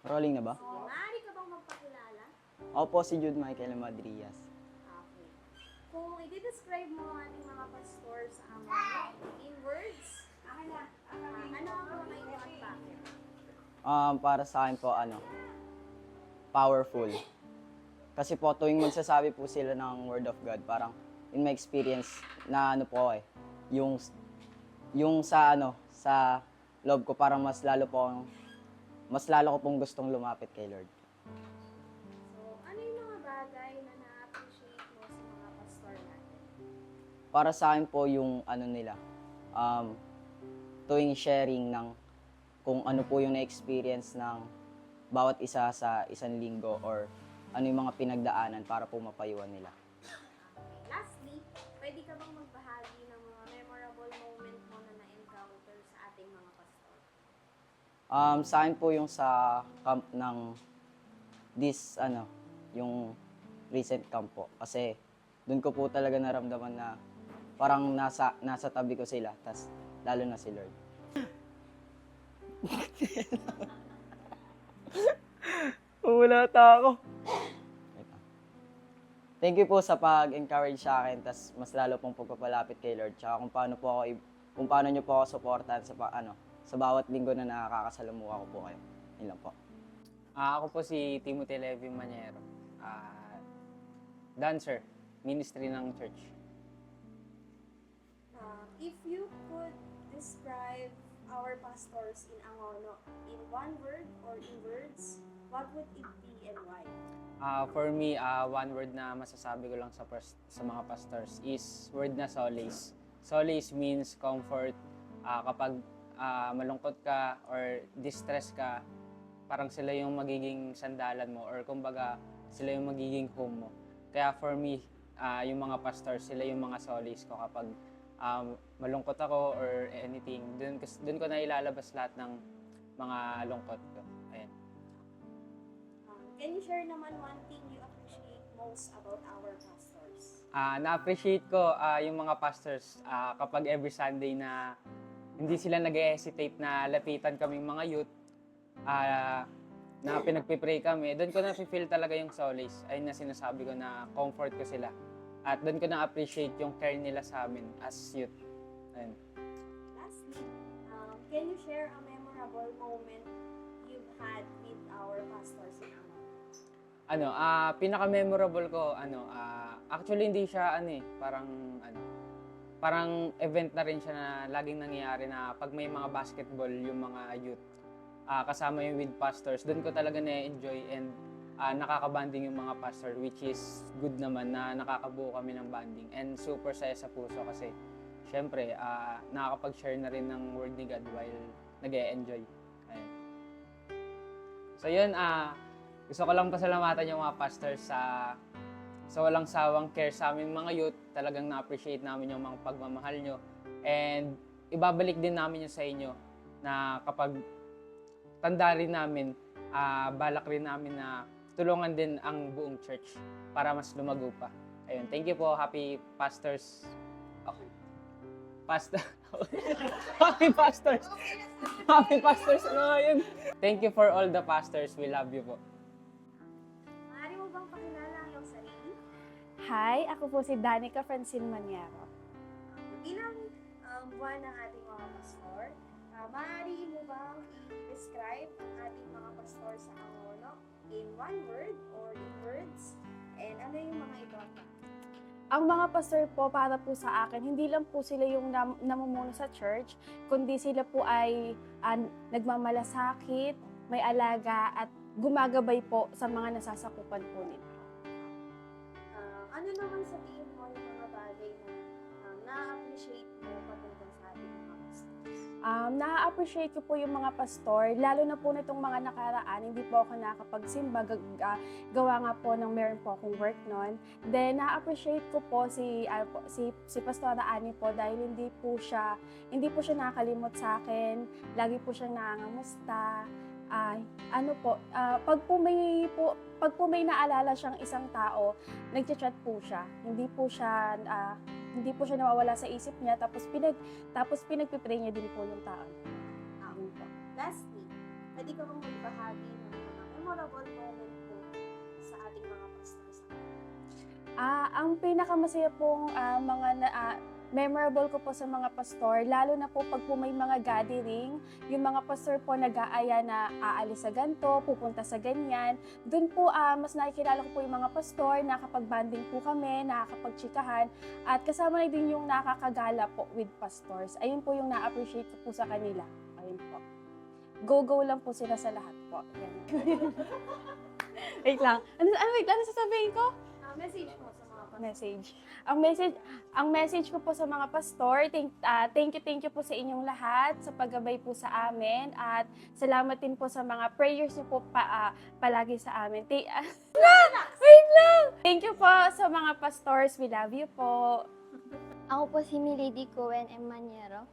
Rolling na ba? Sige, maaari ka bang magpakilala? Ako po si Jude Michael Madrias. Okay. Kung i-describe mo ang ating mga pastor sa Amon in words, ano ang mga ito at bakit? Para sa akin po, powerful. Kasi po, tuwing magsasabi po sila ng Word of God, parang in my experience na yung sa loob ko, parang mas lalo ko pong gustong lumapit kay Lord. So, ano yung mga bagay na na-appreciate mo sa mga pastor natin? Para sa akin po yung tuwing sharing ng kung ano po yung na-experience ng bawat isa sa isang linggo or ano yung mga pinagdaanan para po mapayuhan nila. Okay. Lastly, pwede ka bang magbahagi ng mga memorable moment mo na na-encounter sa ating mga pastor? Sa akin po yung sa camp ng yung recent camp po. Kasi doon ko po talaga naramdaman na parang nasa tabi ko sila, tas lalo na si Lord. Wala ako. Thank you po sa pag-encourage sa akin, tas mas lalo pong pagpapalapit kay Lord. Tsaka kung paano niyo po ako suportahan sa bawat linggo na nakakasalamuha ko po kayo. Yun lang po. Ako po si Timothy Levi Maniero. Dancer, ministry ng church. If you could describe our pastors in Angono in one word or in words, what would it be and why? For me, one word na masasabi ko lang sa mga pastors is word na solace. Solace means comfort. Kapag malungkot ka or distress ka, parang sila yung magiging sandalan mo or kumbaga sila yung magiging home mo. Kaya for me, yung mga pastors, sila yung mga solace ko kapag malungkot ako or anything. Doon ko na ilalabas lahat ng mga lungkot ko. Ayan. Can you share naman one thing you appreciate most about our pastors? Na-appreciate ko yung mga pastors kapag every Sunday na hindi sila nag-hesitate na lapitan kaming mga youth, na pinagpipray kami, doon ko na-feel talaga yung solace. Ayun na sinasabi ko na comfort ko sila. At doon ko na-appreciate yung care nila sa amin as youth. Ayun. Lastly, can you share a memorable moment you've had with our pastors in Angono? Pinaka-memorable ko, actually hindi siya, parang event na rin siya na laging nangyayari na pag may mga basketball yung mga youth, kasama yung with pastors, doon ko talaga na-enjoy and nakakabanding yung mga pastor, which is good naman na nakakabuo kami ng banding and super saya sa puso kasi syempre nakakapag-share na rin ng word ni God while nag-e-enjoy. Ayun. So yun, gusto ko lang pasalamatan yung mga pastors sa walang sawang care sa amin mga youth. Talagang na-appreciate namin yung mga pagmamahal nyo and ibabalik din namin yun sa inyo na kapag tanda rin namin, balak rin namin na tulungan din ang buong church para mas lumago pa. Ayun, thank you po. Happy Pastors. Okay. Happy Pastors. Happy Pastors. Ano nga yun? Thank you for all the pastors. We love you po. Maaari mo bang pakilala ang iyong sarili? Hi, ako po si Danica Francine Maniero. Bilang buwan ng ating mga pastor, maaari mo bang i-describe ang ating mga pastor sa Angono in one word or in words? And ano yung mga ito? Ang mga pastor po para po sa akin, hindi lang po sila yung namumuno sa church, kundi sila po ay nagmamalasakit, may alaga at gumagabay po sa mga nasasakupan po nila. Ano naman sa tingin mo yung mga bagay na na-appreciate mo patungkol sa ating mga pastors? Na-appreciate ko po yung mga pastor, lalo na po nitong mga nakaraan, hindi po ako nakakapagsimba, gawa nga po ng meron po akong work noon. Then, na-appreciate ko po si Pastora Ani po dahil hindi po siya nakakalimot sa akin, lagi po siyang nangangamusta. Pag po may naalala siyang isang tao, nagchat-chat po siya. Hindi po siya nawawala sa isip niya, tapos pinagpipray niya din po yung tao. Lastly, pwede ka bang magbahagi ng mga memorable moment po sa ating mga pastor sa Ang pinakamasaya pong memorable ko po sa mga pastor, lalo na po pag po may mga gathering, yung mga pastor po nag-aaya na aalis sa ganito, pupunta sa ganyan. Doon po mas nakikilala ko po yung mga pastor, nakakapag-banding po kami, nakakapag-chikahan, at kasama na din yung nakakagala po with pastors. Ayun po yung na-appreciate ko po sa kanila. Ayun po. Go-go lang po sila sa lahat po. Yan. Wait lang. Wait lang, sasabihin ko? message mo sa mga pastor. Message. Ang message ko po sa mga pastor, thank you po sa inyong lahat sa paggabay po sa amin at salamat din po sa mga prayers niyo po palagi sa amin. Wait lang! Thank you po sa mga pastors. We love you po. Ako po si Milady Cohen M. Maniero.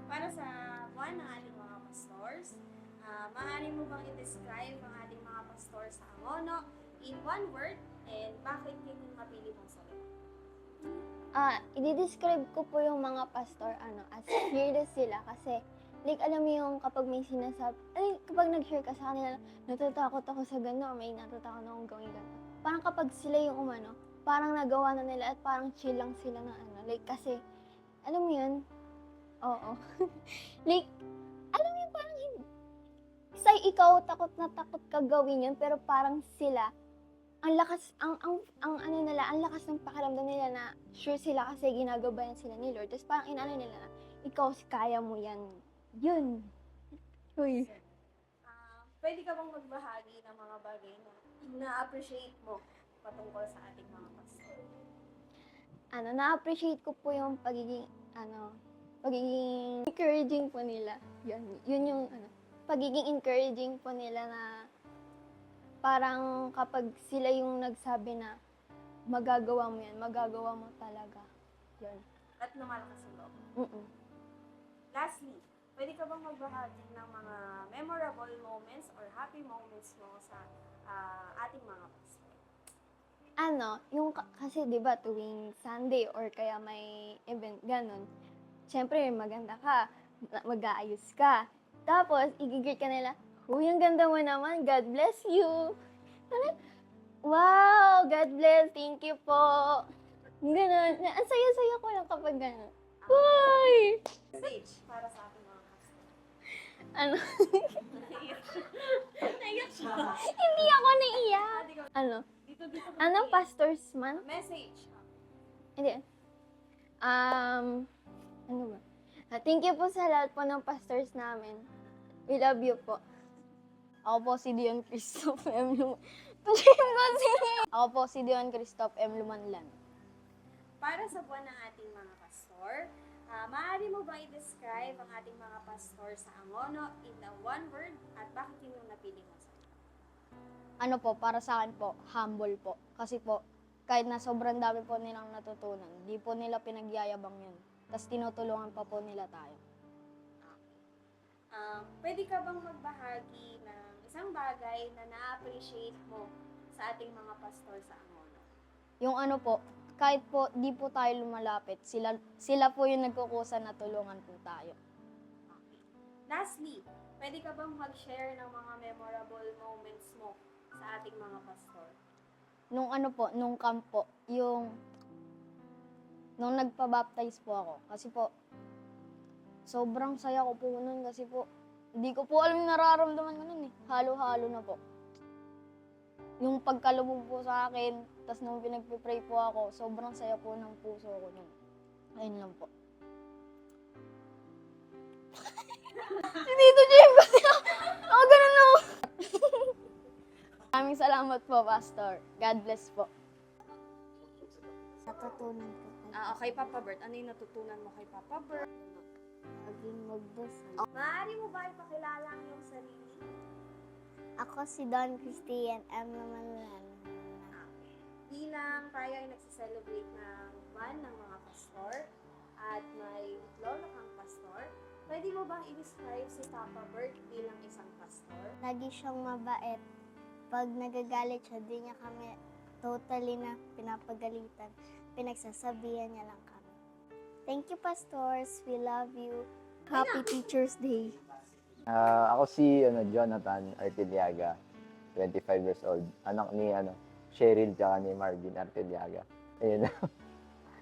Para sa buwan ng ating mga pastors, maaari mo bang i-describe ang ating mga pastor sa Angono in one word and bakit yun yung napili mong salita? I-describe ko po yung mga pastor as fearless sila kasi like alam mo yung kapag may sinasabi, kapag nag-share ka sa kanila, natatakot ako sa gano'n, may natatakot akong gawin gano'n. Parang kapag sila yung parang nagawa na nila at parang chill lang sila na like kasi, alam mo yun, oo. Like, alam mo yun parang ikaw takot na takot ka gawin yun, pero parang sila, ang lakas ng pakiramdam nila na sure sila kasi ginagabayan sila ni Lord. Tapos parang inano nila na, ikaw kaya mo yan. Yun. Uy. Pwede ka bang magbahagi ng mga bagay na na-appreciate mo patungkol sa ating mga pastor? Na-appreciate ko po yung pagiging encouraging po nila. Yun yung pagiging encouraging po nila na parang kapag sila yung nagsabi na magagawa mo yan, magagawa mo talaga. Yun. At lumalakas ang loob. Lastly, pwede ka bang magbahagi ng mga memorable moments or happy moments mo sa ating mga pastor? Kasi 'di ba tuwing Sunday or kaya may event ganun, syempre maganda ka, mag-aayos ka. Tapos igigreet ka nila, "Uy, ang ganda mo naman, God bless you." Wow, God bless, thank you po. Ganun, ang saya-saya ko lang kapag ganun. Uy! Message para sa ating mga pastor. Naiyak siya. Hindi ako naiyak. Dito. Pastor's month? Message. Hindi. Ano ba? Thank you po sa lahat po ng pastors namin. We love you po. Ako po si Dion Christoph M. Ako po si Dion Christoph M. Lumanlan. Para sa buwan ng ating mga pastor, maaari mo ba i-describe ang ating mga pastor sa Angono in one word at bakit yun yung napili mo sa Para sa akin po, humble po. Kasi po, kahit na sobrang dami po nilang natutunan, di po nila pinagyayabang yun. Tapos tinutulungan pa po nila tayo. Pwede ka bang magbahagi ng isang bagay na na-appreciate mo sa ating mga pastor sa Angono? Yung kahit po di po tayo lumalapit, sila po yung nagkukusa na tulungan po tayo. Lastly, pwede ka bang mag-share ng mga memorable moments mo sa ating mga pastor? Nung camp po, nung nagpa-baptize po ako. Kasi po, sobrang saya ko po nun kasi po, hindi ko po alam yung nararamdaman ko nun eh. Halo-halo na po. Yung pagkalubog po sa akin, tas nung pinagpipray po ako, sobrang saya po ng puso ko nun. Ayun lang po. Si Tito Jim kasi ganun na. Maraming salamat po, Pastor. God bless po. Natutunan ko. Kay Papa Bert, ano yung natutunan mo kay Papa Bert? Maging magdasal. Maaari mo ba ipakilala ang iyong sarili? Ako si Don Christian M. Lamanlan. Bilang tayo ay nagsiselebrate ng buwan ng mga pastor at may lolo kang pastor, pwede mo bang i-describe si Papa Bert bilang isang pastor? Lagi siyang mabait. Pag nagagalit siya, di niya kami totally na pinapagalitan. Pinagsasabihan niya lang kami. Thank you, pastors. We love you. Happy Teacher's Day. Ako si Jonathan Artiliaga. 25 years old. Anak ni Cheryl tsaka ni Marvin Arteliaga. Ayun.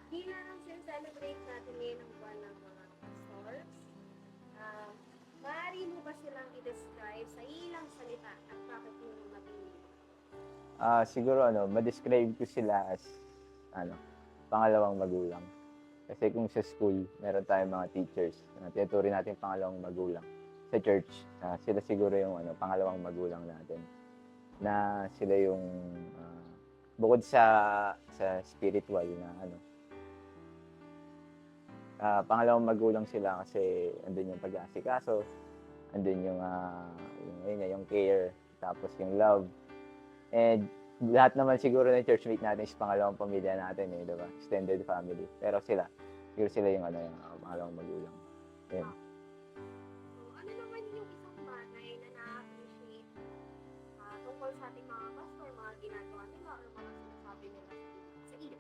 Bilang celebrate natin ngayon ang buwan ng mga pastors, maaari mo ba silang i-describe sa ilang salita at bakit mo napili? Siguro ma-describe ko sila as pangalawang magulang. Kasi kung sa school, meron tayong mga teachers na tinuturing natin pangalawang magulang. Sa church, sila siguro yung pangalawang magulang natin. Na sila yung bukod sa spiritual na pangalawang magulang sila kasi andun yung pag-aasikaso, andun yung care, tapos yung love. And lahat naman siguro ng churchmate natin is pangalawang pamilya natin di ba? Extended family. Pero siguro sila yung yung pangalawang magulang. Yun. So, ano naman yung isang bagay na na-appreciate tungkol sa ating mga pastor, mga ginagawa nila, or mga sinasabi nila sa iyo?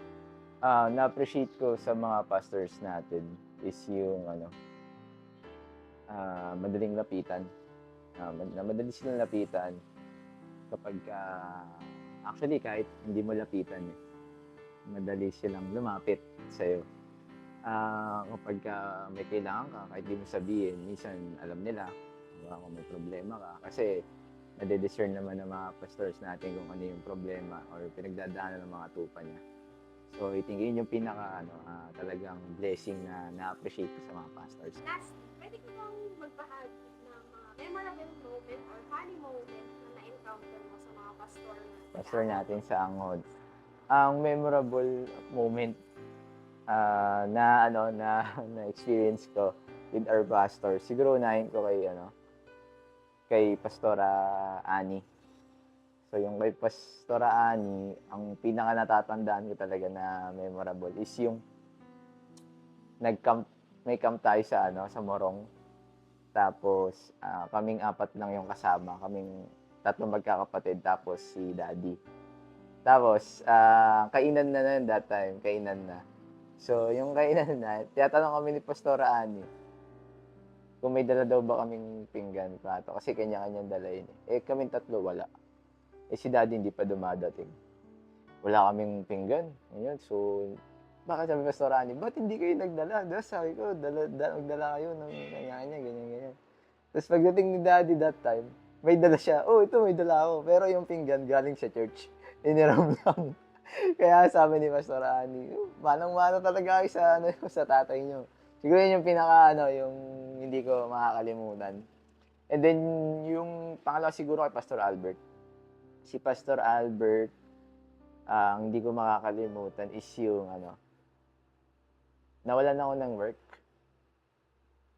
Na-appreciate ko sa mga pastors natin is yung madaling lapitan. Na madali silang lapitan kapag actually kahit hindi mo lapitan madali silang lumapit sa'yo. Kapag may kailangan ka, kahit di mo sabihin, minsan alam nila kung may problema ka. Kasi nade-discern naman ng mga pastors natin kung ano yung problema or pinagdadaanan ng mga tupa niya. So, I think yun yung talagang blessing na na-appreciate ko sa mga pastors. Last, pwede ko bang magbahagi ng mga memorable moment or funny moment na na-encounter mo sa mga pastor Natin sa Angod. Ang memorable moment na experience ko with our pastor, siguro unahin ko kay Pastora Ani. So yung kay Pastora Ani, ang pinaka natatandaan ko talaga na memorable is yung may camp tayo sa Morong. Tapos kaming apat lang yung kasama, kaming tatlong magkakapatid tapos si Daddy. Tapos kainan na that time, kainan na. So yung kainan na, tinatanong kami ni Pastora Ani kung may dala daw ba kaming pinggan, plato. Kasi kanya-kanyang dala yun. Kaming tatlo, wala. Si Daddy hindi pa dumadating. Wala kaming pinggan. Ayun, so, bakit sabi Pastor Ani, ba't hindi kayo nagdala? Tapos sabi ko, nagdala kayo ng kanya-kanya, ganyan-ganyan. Tapos pagdating ni Daddy that time, may dala siya. Oh, ito may dala ako. Pero yung pinggan galing sa church. Iniram lang. Kaya sabi ni Pastor Ani, manang-mana talaga kayo sa tatay niyo. Siguro yun yung yung hindi ko makakalimutan. And then, yung pangalawa siguro kay Pastor Albert. Si Pastor Albert, ang hindi ko makakalimutan is yung nawalan ako ng work.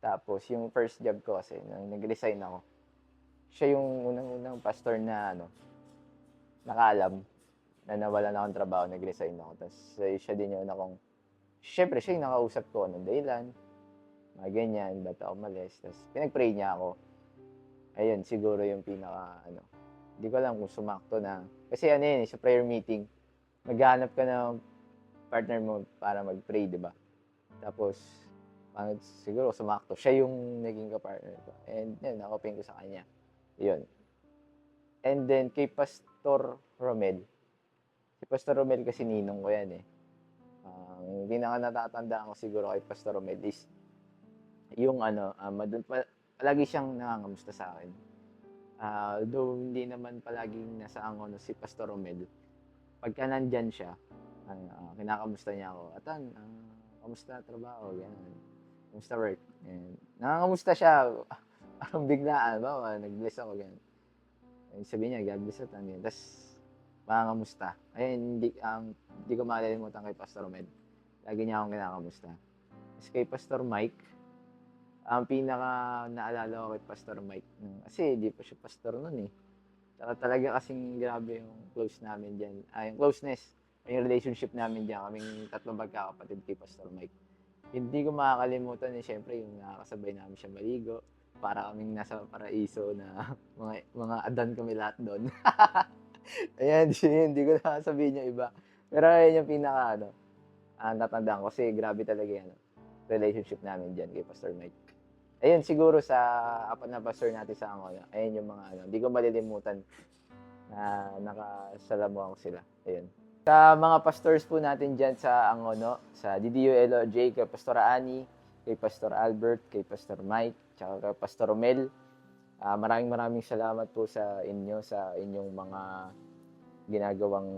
Tapos, yung first job ko kasi, nang nag-resign ako, siya yung unang-unang pastor na nakaalam na nawalan akong trabaho, nag-resign ako. Tapos, siya din yung syempre, siya yung nakausap ko ng dahilan, mga ganyan, ba't ako malis. Tapos, pinag-pray niya ako. Ayun, siguro yung pinaka, hindi ko alam kung sumakto na. Kasi sa prayer meeting, maghahanap ka ng partner mo para mag-pray, di ba? Tapos, siguro sumakto. Siya yung naging ka-partner ko. And yun, nakopin ko sa kanya. Yun. And then, kay Pastor Romel. Si Pastor Romel kasi ninong ko yan ang pinaka natatandaan ko siguro kay Pastor Romel is yung palagi siyang nangangamusta sa akin. Although hindi naman palaging nasa angon si Pastor Romel, pagka nandyan siya, kinakamusta niya ako. Atan, kamusta trabaho? Ganun. Kamusta work? And, nangangamusta siya. Parang biglaan, nag-bless ako. Ganun. And sabi niya, God bless atan. Tapos, mangangamusta. Ayun, hindi ko makalimutan kay Pastor Romel. Lagi niya akong kinakamusta. Tapos kay Pastor Mike, ang pinaka naalala ko kay Pastor Mike, kasi hindi pa siya pastor nun Talaga kasing grabe yung close namin dyan. Yung closeness, yung relationship namin dyan, kaming tatlong magkakapatid kay Pastor Mike. Hindi ko makakalimutan syempre yung nakakasabay namin siya maligo, para kaming nasa paraiso na mga adan kami lahat doon. Ayan, hindi ko na sabihin yung iba. Pero ayun yung pinaka natandaan ko kasi grabe talaga yan. Relationship namin dyan kay Pastor Mike. Ayun, siguro sa apat na pastor natin sa Angola, ayun yung mga hindi ko malilimutan na nakasalamuha ko sila. Ayun. Sa mga pastors po natin dyan sa Angono, sa DDULOJ, kay Pastora Ani, kay Pastor Albert, kay Pastor Mike, tsaka kay Pastor Romel, maraming salamat po sa inyo, sa inyong mga ginagawang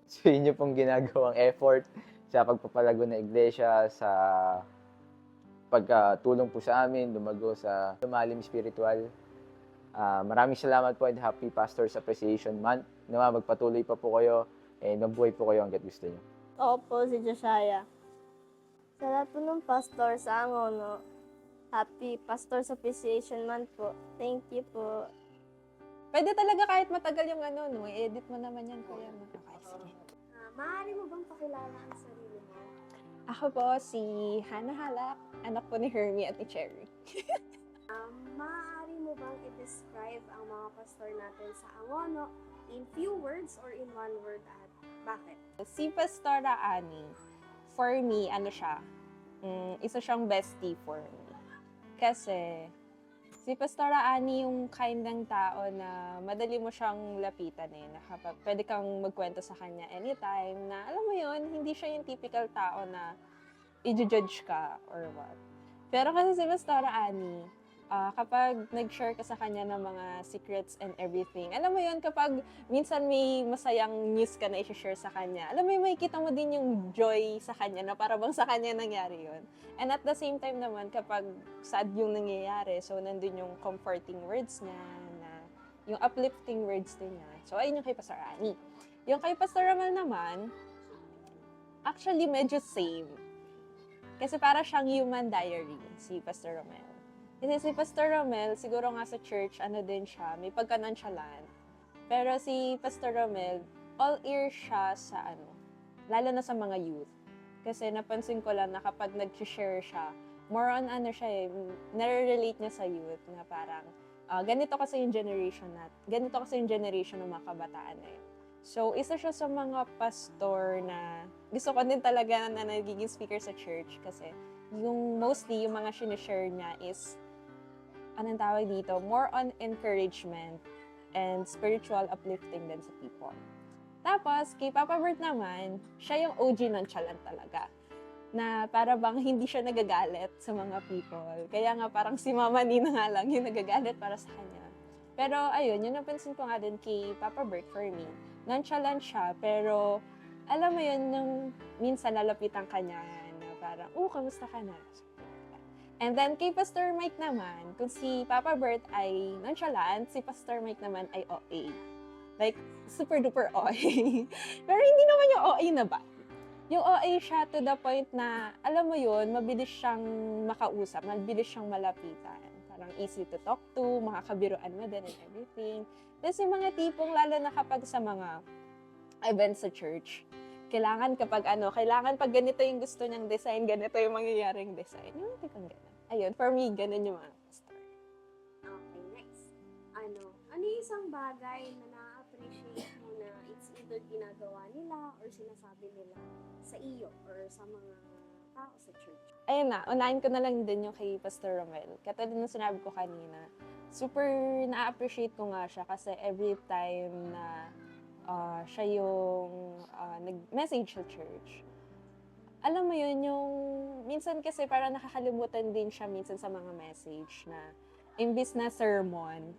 sa inyo pong ginagawang effort sa pagpapalago ng iglesia, sa pagtulong po sa amin, lumago sa lumalim spiritual. Maraming salamat po and Happy Pastors Appreciation Month. Nawa magpatuloy pa po kayo and mabuhay po kayo hanggat gusto niyo. Ako po si Josiah. Sa lahat po ng pastor sa Angono, Happy Pastors Appreciation Month po. Thank you po. Pwede talaga kahit matagal yung i-edit mo naman yan, kuya. Maaari mo bang pakilala ang sarili mo? Ako po si Hannah Halak, anak po ni Hermie at ni Cherry. Maaari mo bang i-describe ang mga pastor natin sa Angono in few words or in one word at bakit? Si Pastora Ani, for me, isa siyang bestie for me. Kasi, si Pastora Ani yung kind ng tao na madali mo siyang lapitan na kapag pwede kang magkwento sa kanya anytime na, alam mo yun, hindi siya yung typical tao na i-judge ka or what. Pero kasi si Pastora Ani, kapag nag-share ka sa kanya ng mga secrets and everything, alam mo yun, kapag minsan may masayang news ka na i-share sa kanya, alam mo yun, makikita mo din yung joy sa kanya na para bang sa kanya nangyari yun. And at the same time naman, kapag sad yung nangyayari, so nandun yung comforting words niya, na yung uplifting words din niya. So ayun yung kay Pastor Ani. Yung kay Pastor Romel naman, actually medyo same. Kasi para siyang human diary, si Pastor Romel. Kasi si Pastor Romel, siguro nga sa church, din siya, may pagka-nonchalant. Pero si Pastor Romel, all ear siya sa lalo na sa mga youth. Kasi napansin ko lang na kapag nag-share siya, more on nare-relate niya sa youth na parang, ganito kasi yung generation ng mga kabataan na yun. So, isa siya sa mga pastor na gusto ko din talaga na nagiging speaker sa church kasi mostly yung mga sinishare niya is anong tawag dito, more on encouragement and spiritual uplifting din sa people. Tapos, kay Papa Bert naman, siya yung OG nonchalant talaga. Na para bang hindi siya nagagalit sa mga people. Kaya nga parang si Mama Nina nga lang yung nagagalit para sa kanya. Pero ayun, yun napansin ko nga din kay Papa Bert for me. Nonchalant siya, pero alam mo yun, nung minsan lalapitan ka niya na parang, kamusta ka na? And then, kay Pastor Mike naman, kung si Papa Bert ay nonchalant, si Pastor Mike naman ay OA. Like, super duper OA. Pero hindi naman yung OA na ba? Yung OA siya to the point na, alam mo yun, mabilis siyang makausap, mabilis siyang malapitan. Parang easy to talk to, makakabiruan mo din and everything. Tapos yung mga tipong, lalo na kapag sa mga events sa church, kailangan pag ganito yung gusto niyang design, ganito yung mangyayaring design. Yung tipong gano'n. Ayun, for me, ganun yung mga pastor. Okay, next. Ano yung isang bagay na na-appreciate mo na it's either ginagawa nila or sinasabi nila sa iyo or sa mga tao sa church? Ayun na, unahin ko na lang din yung kay Pastor Romel. Katulad ng sinabi ko kanina, super na-appreciate ko nga siya kasi every time na siya yung nag-message sa church, alam mo yun, yung minsan kasi parang nakakalimutan din siya minsan sa mga message na imbis na sermon,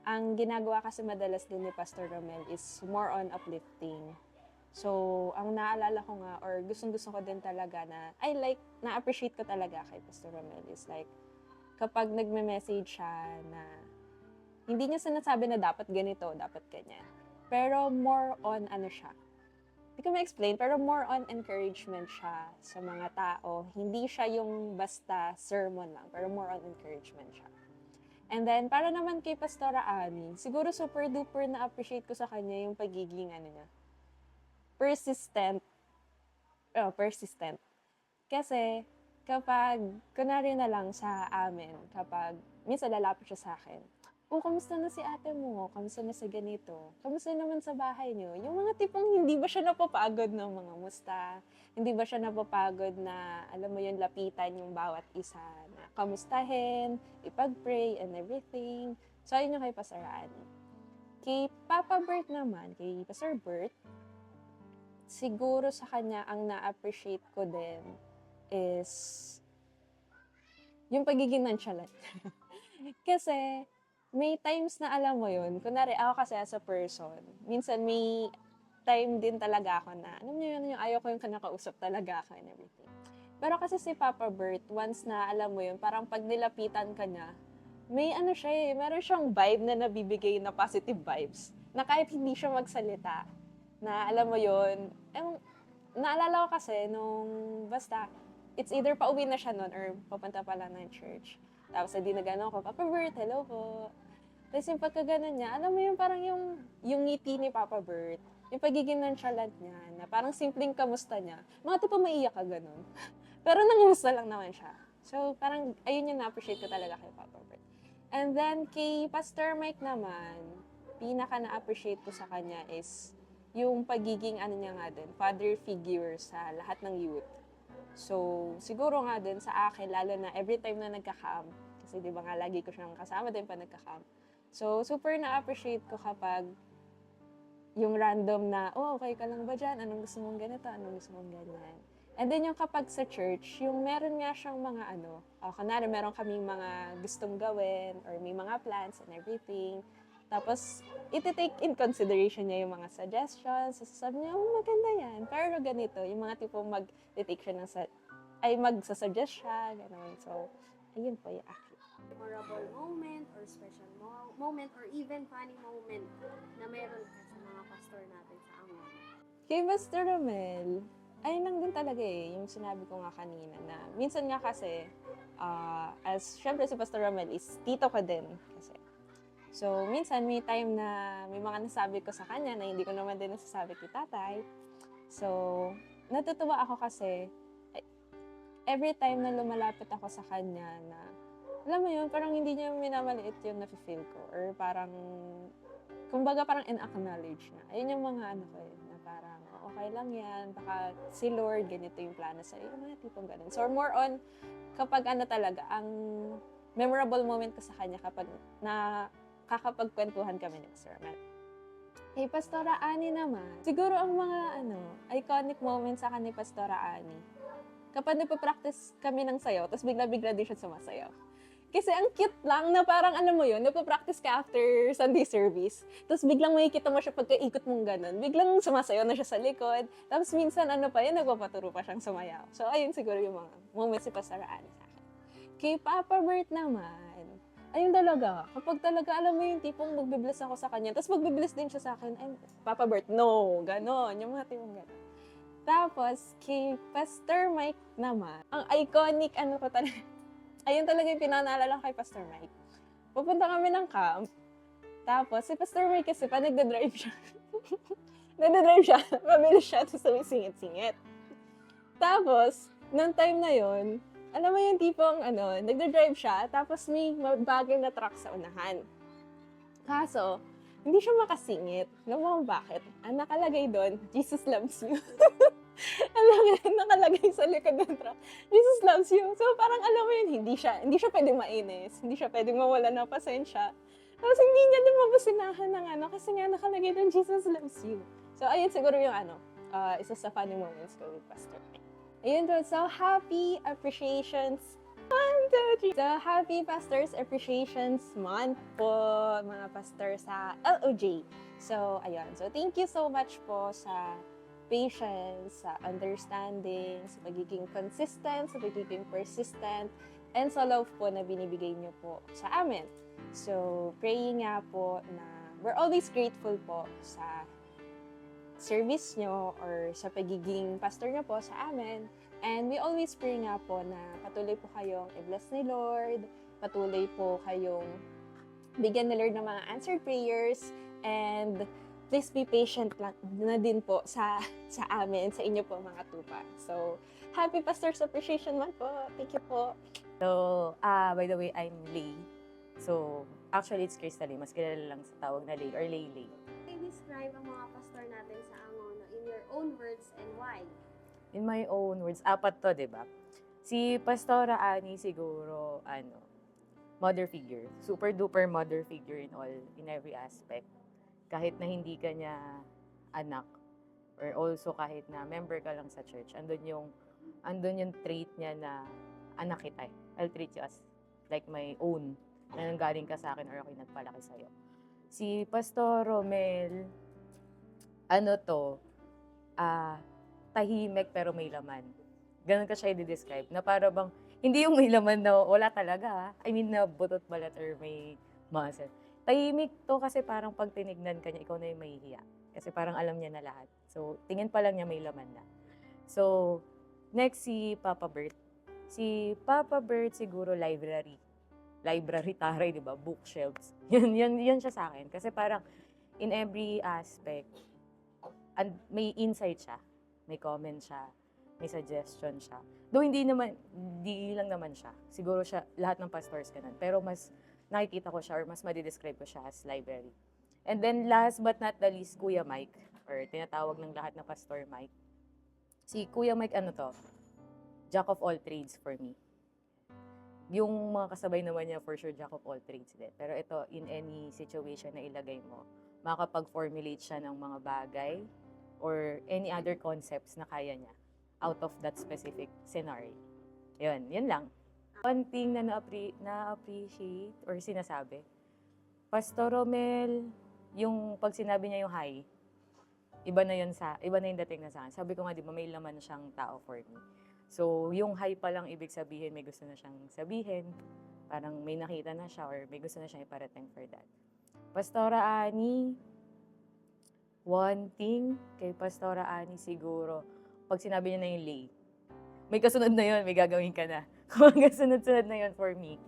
ang ginagawa kasi madalas din ni Pastor Romel is more on uplifting. So, ang naalala ko nga, or gustong-gusto ko din talaga na-appreciate ko talaga kay Pastor Romel is like, kapag nagme-message siya na hindi niya sinasabi na dapat ganito, dapat ganyan. Pero more on siya. Hindi ko ma-explain, pero more on encouragement siya sa mga tao. Hindi siya yung basta sermon lang, pero more on encouragement siya. And then, para naman kay Pastora Ani, siguro super duper na-appreciate ko sa kanya yung pagiging niya, persistent. Persistent. Kasi, kapag, kunwari na lang sa amin, kapag minsan lalapit siya sa akin, kamusta na si ate mo? Kamusta na sa ganito? Kamusta naman sa bahay niyo? Yung mga tipong hindi ba siya napapagod ng mga musta? Hindi ba siya napapagod na, alam mo yun, lapitan yung bawat isa na kamustahin, ipag-pray, and everything. So, ayun yung kay Pastor Ani. Kay Papa Bert naman, kay Pastor Bert, siguro sa kanya ang na-appreciate ko din is yung pagiging nonchalant. Kasi may times na alam mo yun, kunwari ako kasi as a person, minsan may time din talaga ako na, alam niyo yun, yung ayaw ko yung kinakausap talaga ako and everything. Pero kasi si Papa Bert, once na alam mo yun, parang pag nilapitan ka niya, may ano siya eh, meron siyang vibe na nabibigay na positive vibes. Na kahit hindi siya magsalita, na alam mo yun, naalala ko kasi nung basta, it's either pauwi na siya nun or papunta pa lang ng church. Tapos hindi na gano'n ako, Papa Bert, hello po. Tapos yung pagkaganon niya, alam mo yung parang yung ngiti ni Papa Bert, yung pagiging nonchalant niya, na parang simpleng kamusta niya, mga tipo maiyak ka gano'n. Pero nangamusta lang naman siya. So parang ayun yung na-appreciate ko talaga kay Papa Bert. And then kay Pastor Mike naman, pinaka na-appreciate ko sa kanya is yung pagiging ano niya nga din, father figure sa lahat ng youth. So, siguro nga din sa akin, lalo na every time na nagka-camp, kasi di ba nga lagi ko siyang kasama din pa nagka-camp. So, super na-appreciate ko kapag yung random na, oh, okay ka lang ba dyan? Anong gusto mong ganito? Anong gusto mong ganyan? And then yung kapag sa church, yung meron nga siyang mga kunwari meron kaming mga gustong gawin or may mga plans and everything. Tapos, iti-take in consideration niya yung mga suggestions. So, sabi niya, oh, maganda yan. Pero ganito, yung mga tipong mag-take siya magsasuggest siya, gano'n. So, ayun po yung akin. Memorable moment or special moment or even funny moment na meron ka sa mga pastor natin sa Angon. Kay Pastor Romel, ayun lang din talaga eh, yung sinabi ko nga kanina na minsan nga kasi, as syempre si Pastor Romel is tito ko din kasi. So, minsan may time na may mga nasabi ko sa kanya na hindi ko naman din nasasabi kay tatay. So, natutuwa ako kasi every time na lumalapit ako sa kanya na, alam mo yun, parang hindi niya minamaliit yung nafe-feel ko or parang, kumbaga parang in-acknowledge na. Ayun yung mga ano ko eh, na parang okay lang yan, baka si Lord, ganito yung plano sa'yo, yung mga tipong ganun. So, more on, kapag ano talaga, ang memorable moment ko sa kanya kapag kakapagkwentuhan kami ni Pastor Romel. Kay Pastora Ani naman, siguro ang mga iconic moments sa akin ni Pastora Ani, kapag nagpa-practice kami ng sayaw, tapos bigla-bigla din siya sumasayaw. Kasi ang cute lang na parang alam mo yun, nagpa-practice ka after Sunday service, tapos biglang makikita mo siya pagkaikot mong ganun, biglang sumasayaw na siya sa likod, tapos minsan nagpapaturo pa siyang sumayaw. So ayun siguro yung mga moments si Pastora Ani sa akin. Kay Papa Bert naman, ayun talaga, kapag talaga alam mo yung tipong magbibless ako sa kanya, tapos magbibless din siya sa akin, ay, Papa Bert, no, ganon, yung mga tipong ganon. Tapos, kay Pastor Mike naman, ang iconic, ko talaga, ayun talaga yung pinanaalala kay Pastor Mike. Pupunta kami ng camp, tapos si Pastor Mike kasi pa nagdadrive siya. Mabilis siya, tapos sumisingit-singit. Tapos, nung time na yon, alam mo yung tipong, nagdadrive siya, tapos may bagay na truck sa unahan. Kaso, hindi siya makasingit. Alam mo kung bakit? Ang nakalagay doon, Jesus loves you. Alam mo yun, nakalagay sa likod ng truck, Jesus loves you. So, parang alam mo yun, hindi siya pwedeng mainis, hindi siya pwedeng mawala ng pasensya. Tapos, hindi niya din mabusinahan ng kasi nga nakalagay doon, Jesus loves you. So, ayun siguro yung isa sa funny moments ko with Pastor Mike. Ayun po, so happy appreciations. 1, 2, 3. So happy Pastors Appreciations Month po, mga pastor sa LOJ. So, ayun. So, thank you so much po sa patience, sa understanding, sa pagiging consistent, sa pagiging persistent, and sa love po na binibigay niyo po sa amin. So, praying nga po na we're always grateful po sa service nyo or sa pagiging pastor nyo po sa amin. And we always pray nga po na patuloy po kayong i-bless ni Lord, patuloy po kayong bigyan ni Lord ng mga answered prayers, and please be patient lang na din po sa amin, sa inyo po mga tupa. So, happy Pastor's Appreciation Month po. Thank you po. So, by the way, I'm Lay. So, actually, it's Crystal. Mas kilala lang sa tawag na Lay or Lay. Describe ang mga pastor natin sa Angon in your own words and why. In my own words, 4 to, di ba? Si Pastora Ani siguro, mother figure. Super duper mother figure in every aspect. kahit na hindi ka niya anak, or also kahit na member ka lang sa church, andun yung trait niya na anak kita eh. I'll treat you as like my own, na nanggaling ka sa akin or ako'y nagpalaki sa'yo. Si Pastor Romel, tahimik pero may laman. Ganun ka siya i-describe, na para bang, hindi yung may laman na wala talaga, I mean na butot balat or may muscle. Tahimik to kasi parang pag tinignan ka niya, ikaw na yung mahihiya. Kasi parang alam niya na lahat. So, tingin pa lang niya may laman na. So, next si Papa Bert. Si Papa Bert siguro library. Library taray, di ba? Bookshelves. Yun siya sa akin. Kasi parang in every aspect, and may insight siya. May comment siya. May suggestion siya. Though hindi lang naman siya. Siguro siya, lahat ng pastors ganun. Pero mas nakikita ko siya or mas madidescribe ko siya as library. And then last but not the least, Kuya Mike. Or tinatawag ng lahat ng pastor Mike. Si Kuya Mike, jack of all trades for me. Yung mga kasabay naman niya, for sure, jack of all trades din. Pero ito, in any situation na ilagay mo, makakapag-formulate siya ng mga bagay or any other concepts na kaya niya out of that specific scenario. Yun lang. One thing na na-appreciate or sinasabi, Pastor Romel, yung pag sinabi niya yung hi, iba na yung dating na sa akin. Sabi ko nga, di ba, may laman siyang tao for me. So, yung hi pa lang ibig sabihin, may gusto na siyang sabihin. Parang may nakita na siya or may gusto na siyang iparating for that. Pastora Ani, one thing kay Pastora Ani siguro, pag sinabi niya na yung lay, may kasunod na yun, may gagawin ka na. Kung kasunod-sunod na yun for me.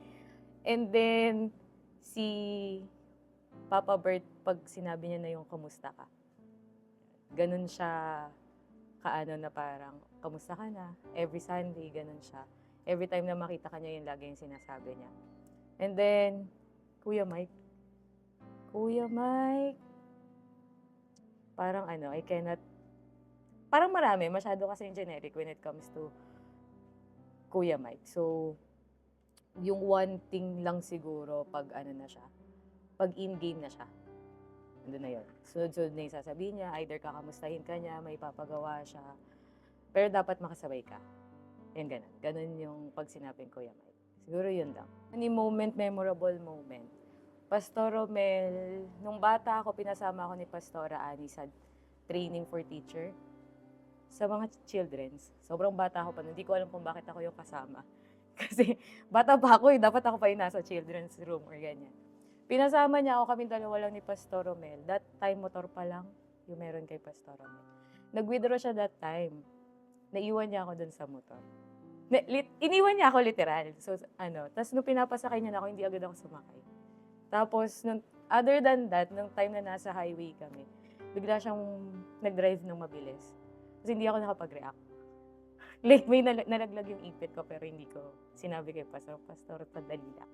And then, si Papa Bert, pag sinabi niya na yung kamusta ka, ganun siya kaano na parang, kamusta ka na? Every Sunday, ganun siya. Every time na makita ka niya, yun lagi yung sinasabi niya. And then, Kuya Mike, parang parang marami, masyado kasi yung generic when it comes to Kuya Mike. So, yung one thing lang siguro pag na siya, pag in-game na siya, andun na yun. Sunod-sunod na yung sasabihin niya, either kakamustahin ka niya, may papagawa siya, pero dapat makasabay ka. Yan, ganun. Ganun yung pag sinabing Kuya Mike. Siguro yun lang. Any moment, memorable moment. Pastor Romel, nung bata ako, pinasama ako ni Pastora Ani sa training for teacher sa mga children's. Sobrang bata ako pa. Hindi ko alam kung bakit ako yung kasama. Kasi bata pa ako dapat ako pa yung nasa children's room or ganyan. Pinasama niya ako, kaming dalawa lang ni Pastor Romel. That time, motor pa lang yung meron kay Pastor Romel. Nag-withdraw siya that time. Naiwan niya ako dun sa motor. Iniwan niya ako literal. So, tapos nung pinapasakay niya na ako, hindi agad ako sumakay. Tapos, other than that, nung time na nasa highway kami, bigla siyang nag-drive ng mabilis. Kasi hindi ako nakapag-react. Like, may nalaglag yung ipit ko, pero hindi ko sinabi kay Pastor, padali lang.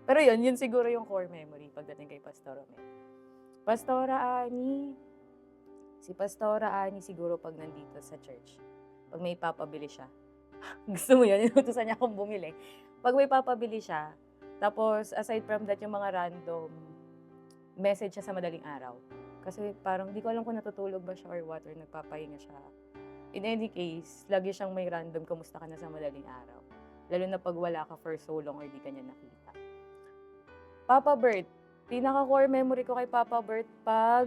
Pero yun siguro yung core memory pagdating kay Pastor Romel. Si Pastora Ani siguro pag nandito sa church, pag may papabili siya, gusto mo yun, inutusan niya akong bumili. Pag may papabili siya, tapos aside from that, yung mga random message siya sa madaling araw. Kasi parang di ko alam kung natutulog ba siya or what, or nagpapahinga siya. In any case, lagi siyang may random, kamusta ka na sa madaling araw. Lalo na pag wala ka for so long or di ka niya nakita. Papa Bert, pinaka-core memory ko kay Papa Bert pag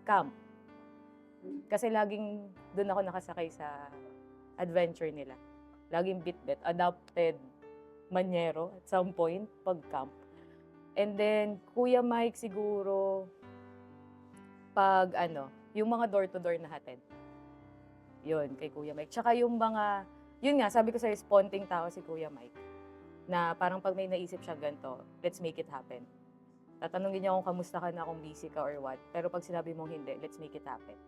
camp. Kasi laging doon ako nakasakay sa adventure nila. Laging bit-bit, adopted Manyero at some point pag camp. And then, Kuya Mike siguro pag yung mga door-to-door na hatid. Yun, kay Kuya Mike. Tsaka yung mga, yun nga, sabi ko sa'yo, sponting tao si Kuya Mike. Na parang pag may naisip siya ganito, let's make it happen. Tatanungin niya kung kamusta ka na, kung busy ka or what. Pero pag sinabi mong hindi, let's make it happen.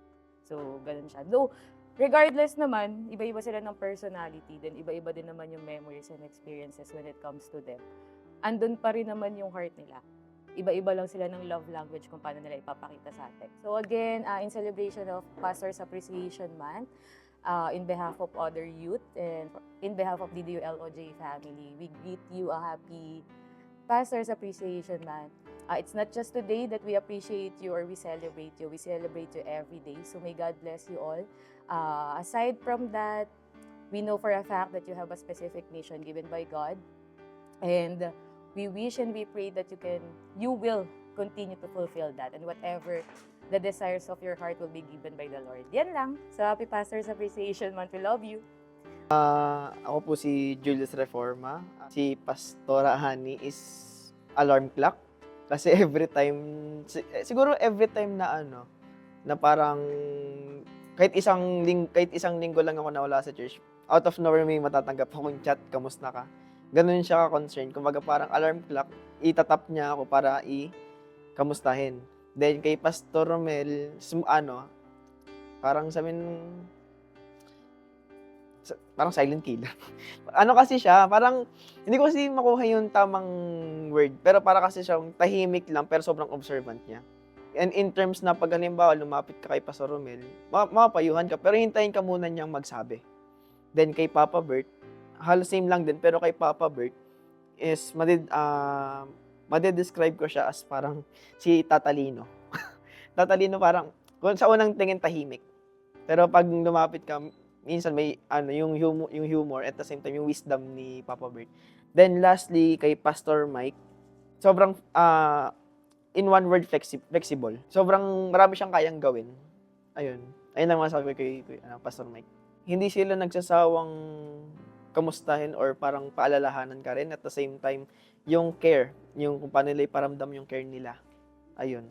So, ganun siya. Though, regardless naman, iba-iba sila ng personality, then iba-iba din naman yung memories and experiences when it comes to them. Andun pa rin naman yung heart nila. Iba-iba lang sila ng love language kung paano nila ipapakita sa atin. So again, in celebration of Pastor's Appreciation Month, in behalf of other youth and in behalf of DDULOJ family, we greet you a happy Pastors Appreciation Month. It's not just today that we appreciate you or we celebrate you. We celebrate you every day. So may God bless you all. Aside from that, we know for a fact that you have a specific mission given by God. And we wish and we pray that you will continue to fulfill that. And whatever the desires of your heart will be given by the Lord. Yan lang. So happy Pastors Appreciation Month. We love you. Ako po si Julius Reforma. Si Pastora Hani is alarm clock. Kasi every time, siguro every time na na parang kahit isang linggo lang ako nawala sa church, out of nowhere may matatanggap akong chat, kamusta ka? Ganun siya ka-concern. Kumbaga parang alarm clock, itatap niya ako para kamustahin. Then kay Pastor Romel, parang parang silent killer. Kasi siya, parang hindi ko kasi makuha yung tamang word, pero para kasi siyang tahimik lang pero sobrang observant niya. And in terms na pag halimbawa lumapit ka kay Pastor Romel, mapapayuhan ka pero hintayin ka muna niyang magsabi. Then kay Papa Bert, halos same lang din pero kay Papa Bert is madedescribe ko siya as parang si Tatalino. Tatalino parang kung sa unang tingin tahimik. Pero pag lumapit ka, minsan may yung humor at the same time yung wisdom ni Papa Bert. Then lastly kay Pastor Mike, sobrang in one word flexible. Sobrang marami siyang kayang gawin. Ayun lang masasabi ko kay Pastor Mike. Hindi sila nagsasawang kamustahin or parang paalalahanan ka rin at the same time yung care, yung kung paano nila iparamdam yung care nila. Ayun.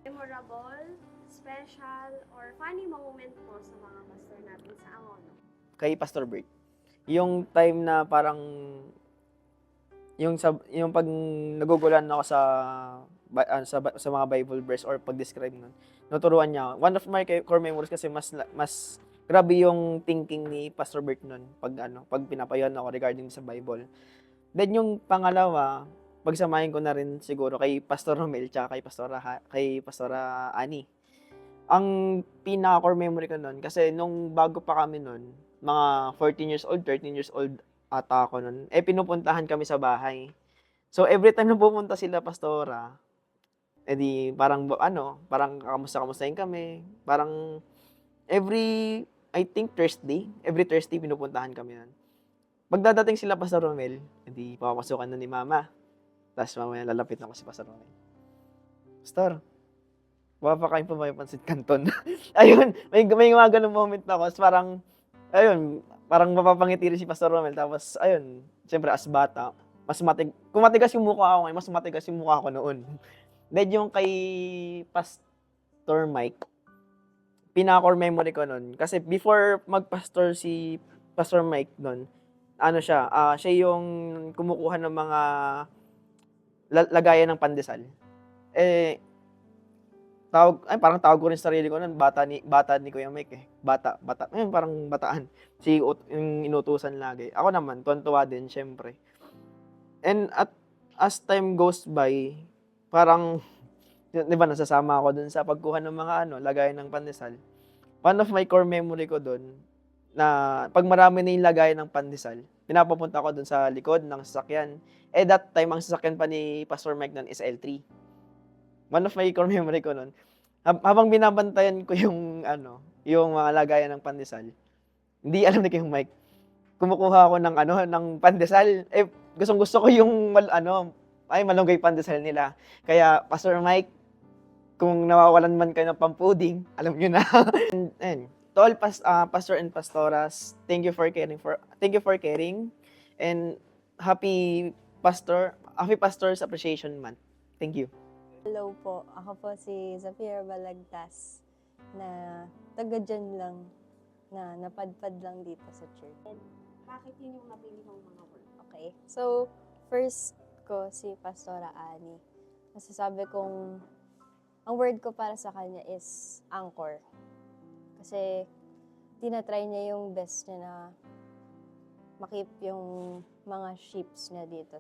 Memorable, special, or funny moment po sa mga pastor natin sa Angono? Kay Pastor Bert. Yung time na parang yung pag nagugulan ako sa mga Bible verse or pag-describe nun, naturuan niya. One of my core memories kasi mas grabe yung thinking ni Pastor Bert nun pag pinapayuhan ako regarding sa Bible. Then yung pangalawa, pagsamahin ko na rin siguro kay Pastor Romel tsaka kay Pastora Ani. Ang pinaka-core memory ko nun, kasi nung bago pa kami nun, mga 14 years old, 13 years old ata ako nun, pinupuntahan kami sa bahay. So, every time na pupunta sila, Pastora, edi parang, parang kamusta-kamustahin kami. Parang, I think every Thursday pinupuntahan kami nun. Pagdadating sila, Pastor Romel, edi papapasukan na ni Mama. Tapos mamaya lalapit na ko si Pastor Romel. Pastor, papakain pa ba yung pansit canton? Ayun, may mga ganung moment na ako. Parang mapapangiti rin si Pastor Romel. Tapos, ayun, siyempre as bata, kung matigas yung mukha ako ngayon, mas matigas yung mukha ko noon. Then yung kay Pastor Mike, pinaka-core memory ko noon. Kasi before mag-pastor si Pastor Mike noon, siya yung kumukuha ng mga lagayan ng pandesal. Parang tawag ko rin sa sarili ko nun, bata ni Kuya Mike eh. Bata. Parang bataan. Yung inutusan lagi. Ako naman, tuwan-tuwa din, syempre. And as time goes by, parang, di ba, nasasama ako dun sa pagkuha ng mga lagayan ng pandesal. One of my core memory ko dun, na pag marami na yung lagayan ng pandesal, pinapapunta ko dun sa likod ng sasakyan. That time, ang sasakyan pa ni Pastor Mike nun is L3. One of my core memory ko nun, habang binabantayan ko yung mga lagayan ng pandesal, hindi alam ni Kuya Mike, kumukuha ako ng pandesal. Gustong-gusto ko yung malunggay pandesal nila. Kaya Pastor Mike, kung nawawalan man kayo ng pampuding, alam niyo na. And to all pastor and pastoras, thank you for caring and happy Pastors Appreciation Month. Thank you. Hello po, ako po si Zafira Balagtas na taga dyan lang, na napadpad lang dito sa church. Bakit yun yung napili mong mga word? Okay, so first ko si Pastora Ani. Masasabi kong ang word ko para sa kanya is anchor. Kasi tinatry niya yung best niya na makip yung mga ships niya dito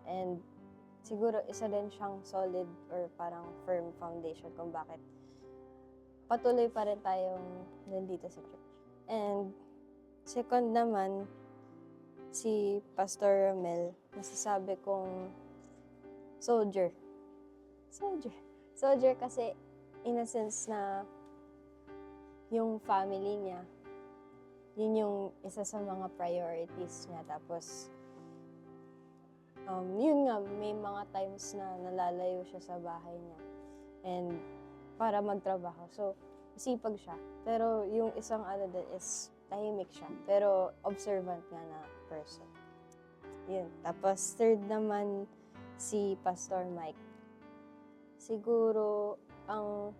and siguro isa din siyang solid or parang firm foundation kung bakit patuloy pa rin tayong nandito sa church. And second naman, si Pastor Romel, masasabi kong soldier. Soldier kasi in a sense na yung family niya, yun yung isa sa mga priorities niya. Tapos, yun nga, may mga times na nalalayo siya sa bahay niya. And para magtrabaho. So, sipag siya. Pero yung isang ano din is tahimik siya. Pero observant nga na person. Yun. Tapos, third naman si Pastor Mike. Siguro, ang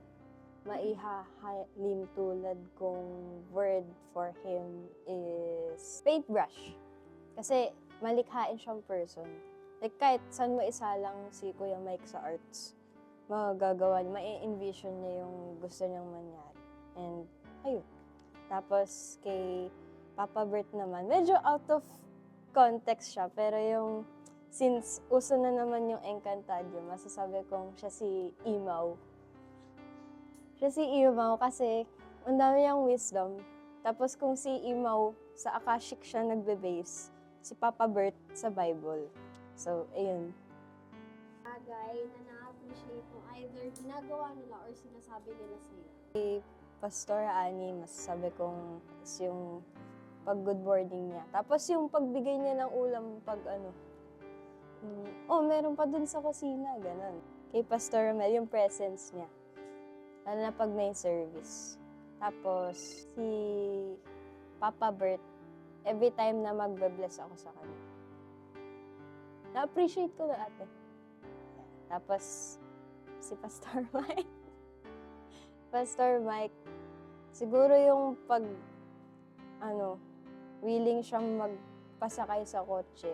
maihahalin tulad kong word for him is paintbrush. Kasi malikhain siyang person. Like kahit saan mo isalang si Kuya Mike sa arts, magagawa niya, ma-envision niya yung gusto niyang mangyari. And ayun. Tapos kay Papa Bert naman, medyo out of context siya, pero yung since uso na naman yung Encantadio, masasabi kong siya si Imaw. Siya si Imaw kasi ang dami niyang wisdom. Tapos kung si Imaw sa Akashic siya nagbe-base, si Papa Bert sa Bible. So, ayun. Bagay na na-appreciate mo either ginagawa nila or sinasabi nila sa'yo. Si Pastor Ani, masasabi kong is yung pag-good morning niya. Tapos yung pagbigay niya ng ulam pag meron pa dun sa kusina, ganun. Kay Pastor Romel, yung presence niya. Lalo na pag may service. Tapos, si Papa Bert, every time na magbe-bless ako sa kanya. Na-appreciate ko na ate. Tapos, si Pastor Mike. Pastor Mike, siguro yung willing siyang magpasakay sa kotse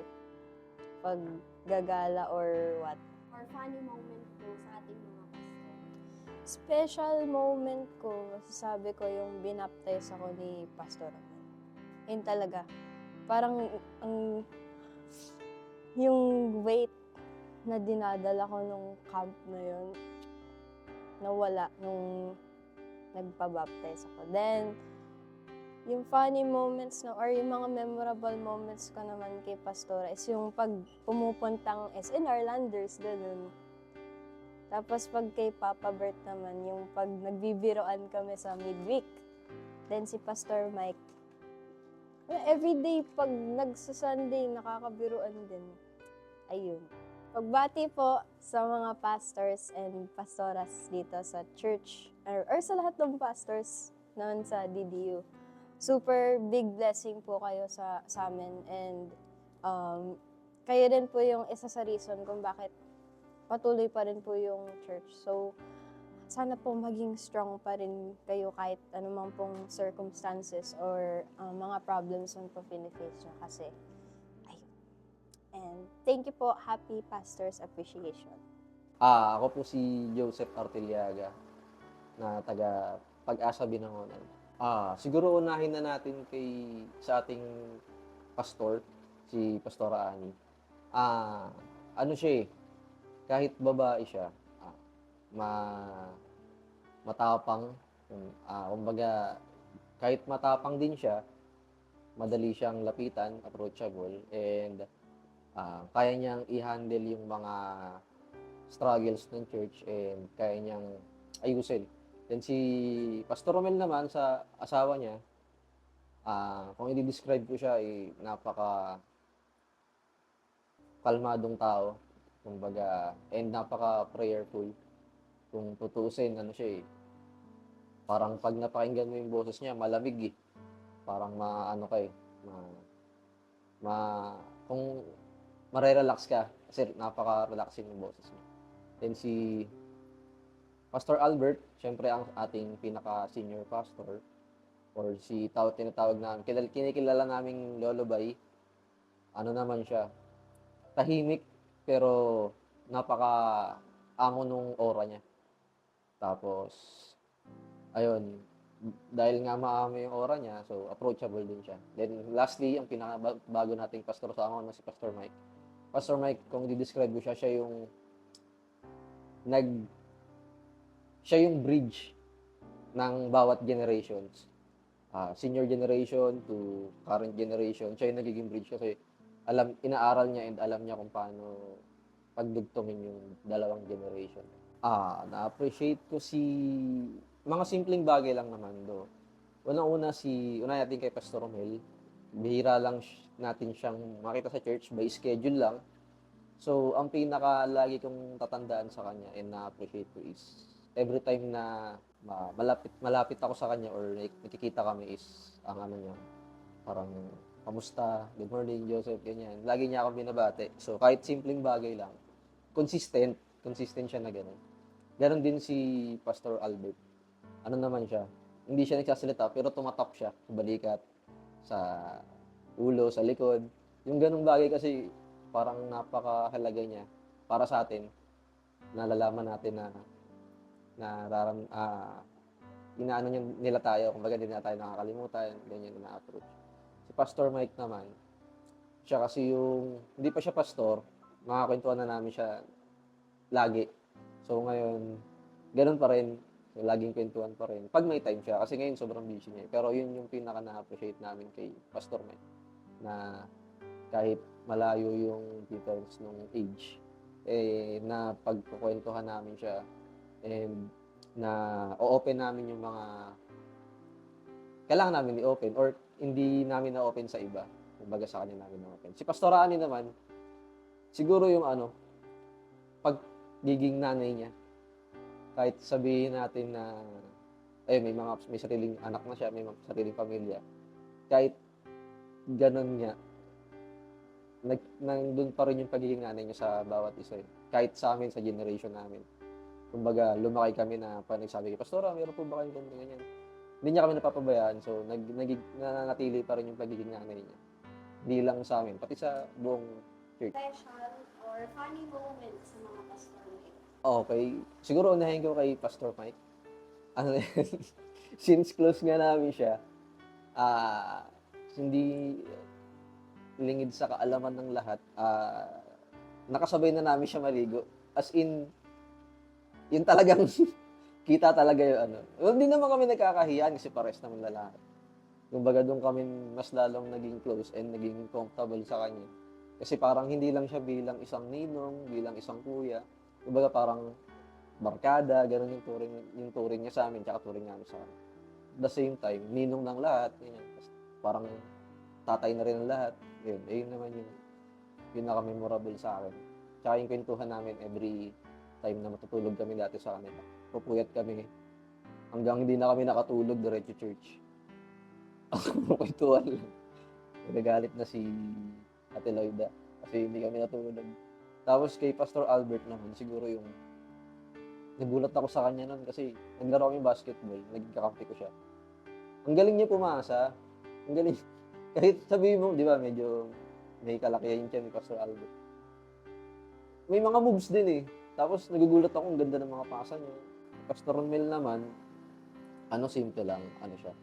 pag gagala or what. Or funny moment po sa ating mga pastor. Special moment ko, masasabi ko yung binaptize ako ni Pastor Romel. Yun talaga. Parang yung weight na dinadala ko nung camp na yun, nawala nung nagpa-baptize ako. Then, yung funny moments or yung mga memorable moments ko naman kay Pastora is yung pag pumupuntang SNR Landers, ganun. Tapos pag kay Papa Bert naman, yung pag nagbibiroan kami sa midweek. Then si Pastor Mike, everyday pag nagsa-Sunday, nakakabiruan din. Ayun. Pagbati po sa mga pastors and pastoras dito sa church or sa lahat ng pastors noon sa DDU. Super big blessing po kayo sa amin and kayo din po yung isa sa reason kung bakit patuloy pa rin po yung church. So, sana po maging strong pa rin kayo kahit anumang pong circumstances or mga problems na po finiface nyo kasi ayun. And thank you po, Happy Pastors Appreciation. Ako po si Joseph Artiliaga na taga Pag-asa Binangonan. Siguro unahin na natin sa ating pastor, si Pastora Ani. Ano siya kahit babae siya, matapang. Kumbaga, kahit matapang din siya, madali siyang lapitan, approachable, and kaya niyang i-handle yung mga struggles ng church and kaya niyang ayusin. Then si Pastor Romel naman sa asawa niya, kung i-describe ko siya, napaka kalmadong tao, kumbaga, and napaka prayerful. Kung tutuusin, parang pag napakinggan mo yung boses niya, malamig Parang kung marerelax ka, kasi napaka-relaxing yung boses niya. Then si Pastor Albert, syempre ang ating pinaka-senior pastor, or tinatawag namin, kinikilala naming Lolo Bay, naman siya, tahimik, pero napaka-amo nung aura niya. Tapos, ayun, dahil nga maamo yung aura niya, so approachable din siya. Then lastly, ang pinakabago nating pastor sa Angon, si Pastor Mike. Pastor Mike, kung i-describe ko siya yung bridge ng bawat generations. Senior generation to current generation. Siya yung nagiging bridge kasi inaaral niya and alam niya kung paano pagdugtungin yung dalawang generation. Na-appreciate ko mga simpleng bagay lang naman do. Una natin kay Pastor Romel, bihira lang natin siyang makita sa church by schedule lang. So, ang lagi kong tatandaan sa kanya and na-appreciate ko is every time na malapit ako sa kanya or nakikita kami is ang niya, parang kamusta, good morning, Joseph, ganyan. Lagi niya akong binabate. So, kahit simpleng bagay lang, consistent siya na gano'n. Ganon din si Pastor Albert. Ano naman siya, hindi siya nagsasalita pero tumatap siya sa balikat, sa ulo, sa likod. Yung ganong bagay kasi parang napakahalaga niya para sa atin. Nalalaman natin inaano nila tayo, kumbaga hindi na tayo nakakalimutan, ganyan na approach. Si Pastor Mike naman, siya kasi hindi pa siya pastor, makakwentuhan na namin siya lagi. So ngayon, ganun pa rin, so, laging kwentuhan pa rin. Pag may time siya, kasi ngayon sobrang busy niya. Pero yun yung pinaka na-appreciate namin kay Pastor Mike, na kahit malayo yung difference ng age, na pagkukwentuhan namin siya, and na o-open namin yung mga kailangan namin i-open or hindi namin na-open sa iba. Kumbaga sa kanya namin na-open. Si Pastor Ani naman, siguro yung pagiging nanay niya. Kahit sabihin natin na may sariling anak na siya, may sariling pamilya. Kahit ganun niya, nandun pa rin yung pagiging nanay niya sa bawat isa. Kahit sa amin, sa generation namin. Kumbaga, lumaki kami na nagsabi kay Pastora, meron po ba kayong ganyan? Hindi niya kami napapabayaan. So, nananatili pa rin yung pagiging nanay niya. Hindi lang sa amin, pati sa buong church. Special or funny moment sa mga pastor nito? Okay. Siguro unahin ko kay Pastor Mike. Since close nga namin siya, hindi lingid sa kaalaman ng lahat, nakasabay na namin siya maligo. As in, yun talagang kita talaga yung Hindi naman kami nagkakahiyaan kasi pares naman lalaki. Kumbaga doon kami mas lalong naging close and naging comfortable sa kanya. Kasi parang hindi lang siya bilang isang ninong, bilang isang kuya. Kumbaga parang barkada, gano'n yung turing niya sa amin, tsaka turing namin sa kanya. At the same time, ninong ng lahat, ganyan. Parang tatay na rin ng lahat. Yun naman yung pinaka-memorable sa akin. Tsaka yung kwentuhan namin every time na matutulog kami dati sa kanila. Pupuyat kami hanggang hindi na kami nakatulog, diretso church. Ang kwentuhan lang. Nagagalit na si Ate Loida kasi hindi kami natulog. Tapos kay Pastor Albert naman, siguro yung nagulat ako sa kanya nun kasi naglaro kami basketball, naging kakampi ko siya. Ang galing niya pumasa. Ang galing. Kahit sabihin mo, di ba, medyo may kalakihan siya ni Pastor Albert. May mga moves din eh. Tapos nagugulat ako, ang ganda ng mga pasa niya. Pastor Romel naman, simple lang, siya.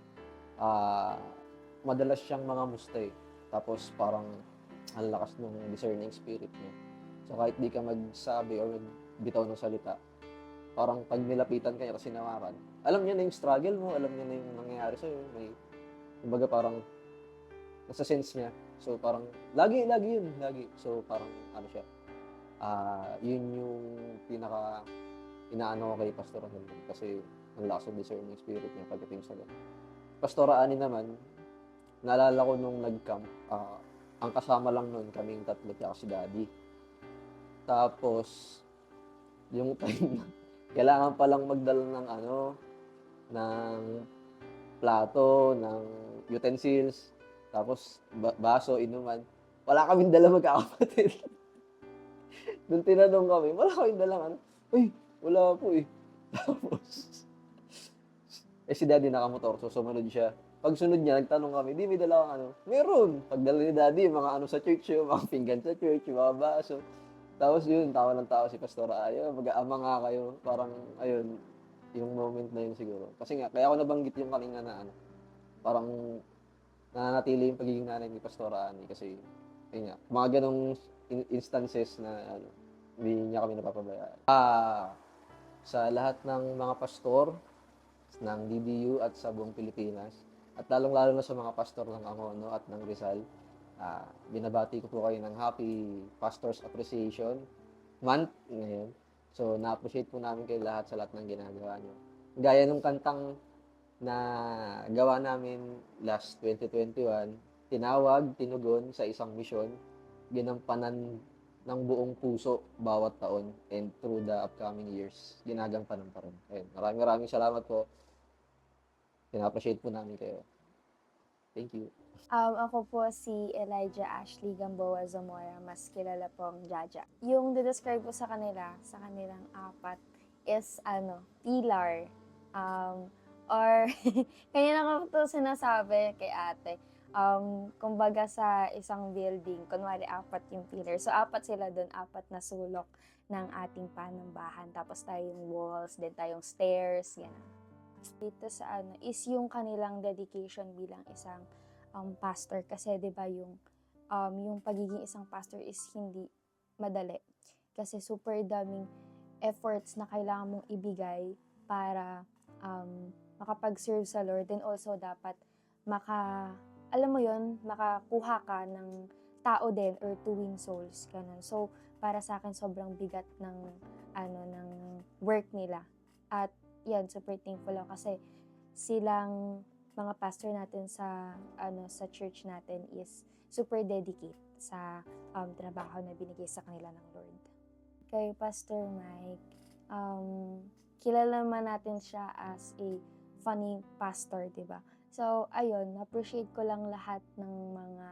Madalas siyang mga musta eh. Tapos parang ang lakas ng discerning spirit niya. So kahit di ka magsabi or magbitaw ng salita, parang pag nilapitan ka niya kasi nawakan, alam niya na yung struggle mo, alam niya na yung nangyayari sa'yo. Kumbaga parang nasa sense niya. So parang, lagi yun. So parang, siya. Yun yung pinaka inaano ko kay Pastor Romel kasi ang lakas ng discerning spirit niya pagdating sa ganun. Pastora Ani naman, naalala ko nung nag-camp, ang kasama lang nun kaming tatlo at si Daddy. Tapos, yung time na kailangan palang magdala ng plato, ng utensils, tapos baso, inuman. Wala kaming dala magkakapatid. Nung tinanong kami, wala kaming dala Uy, wala po eh. Tapos, si Daddy nakamotor, so sumunod siya. Pag sunod niya, nagtanong kami, di may dala kang Meron. Pagdala ni Daddy, yung mga sa church, yung mga pinggan sa church, yung mga baso. Tapos yun, tawa ng tawa si Pastora. Mag-aama nga kayo. Parang, ayun, yung moment na yun siguro. Kasi nga, kaya ako nabanggit yung kanina na parang nananatili yung pagiging nanay ni Pastora Ani. Kasi, ayun nga, mga ganong instances na hindi niya kami napapabayaan. Sa lahat ng mga pastor ng DDU at sa buong Pilipinas, at lalong-lalo na sa mga pastor ng Angono at ng Rizal, binabati ko po kayo ng Happy Pastors Appreciation month ngayon. So, na-appreciate po namin kayo lahat sa lahat ng ginagawa nyo. Gaya nung kantang na gawa namin last 2021, tinawag, tinugon sa isang misyon, ginampanan ng buong puso bawat taon and through the upcoming years, ginagampanan pa rin. Ayun, maraming salamat po. Pina-appreciate po namin kayo. Thank you. Ako po si Elijah Ashley Gamboa Zamora, mas kilala pong Jaja. Yung describe ko sa kanila, sa kanilang apat, is pillar. Or, kanina ko ito sinasabi kay ate. Kumbaga sa isang building, kunwari apat yung pillar. So, apat sila doon, apat na sulok ng ating panambahan. Tapos tayong walls, then tayong stairs, yan. Dito sa is yung kanilang dedication bilang isang pastor kasi 'di ba yung pagiging isang pastor is hindi madali kasi super daming efforts na kailangan mong ibigay para makapag-serve sa Lord, and also dapat makakuha ka ng tao din or to win souls ganun. So para sa akin sobrang bigat ng ng work nila, at yan, super thankful ako kasi silang mga pastor natin sa church natin is super dedicate sa trabaho na binigay sa kanila ng Lord. Kay Pastor Mike, kilala naman natin siya as a funny pastor, 'di ba? So, ayun, appreciate ko lang lahat ng mga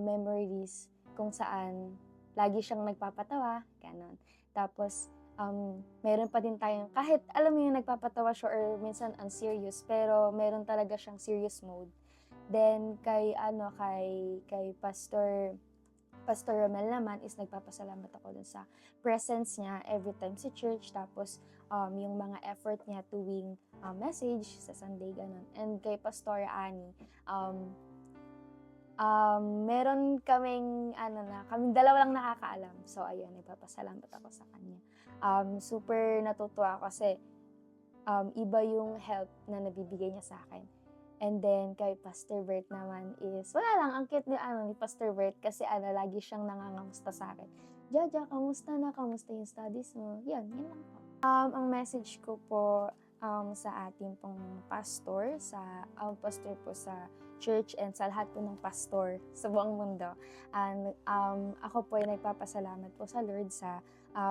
memories kung saan lagi siyang nagpapatawa, ganon. Tapos meron pa din tayong, kahit alam mo yung nagpapatawa siya or minsan unserious, pero meron talaga siyang serious mode. Then kay Pastor Romel naman is nagpapasalamat ako dun sa presence niya every time sa church, tapos yung mga effort niya tuwing message sa Sunday, ganun. And kay Pastor Annie, meron kaming kaming dalawa lang nakakaalam. So ayun, nagpapasalamat ako sa kanya. Super natutuwa kasi iba yung help na nabibigay niya sa akin. And then kay Pastor Bert naman is wala lang, ang cute ni Pastor Bert kasi lagi siyang nangangamusta sa akin. Jaja, kamusta na? Kamusta yung studies mo? Yan lang po. Ang message ko po sa ating pong pastor, pastor po sa church and sa lahat po ng pastor sa buong mundo. And ako po ay nagpapasalamat po sa Lord sa